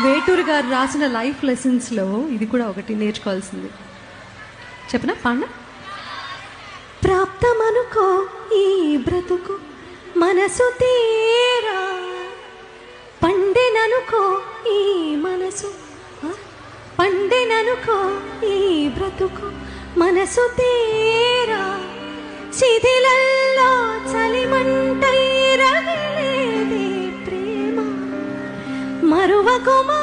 వేటూరు గారు రాసిన లైఫ్ లెసన్స్లో ఇది కూడా ఒకటి నేర్చుకోవాల్సింది. చెప్పనా పాండ? ప్రాప్తమనుకో ఈ బ్రతుకు మనసు తీరా, పండెననుకో ఈ మనసు, పండెననుకో ఈ బ్రతుకు మనసు తీరా, శిథిలల్లో చలిమంటై రగిలేదే ప్రేమ, మరువకుమా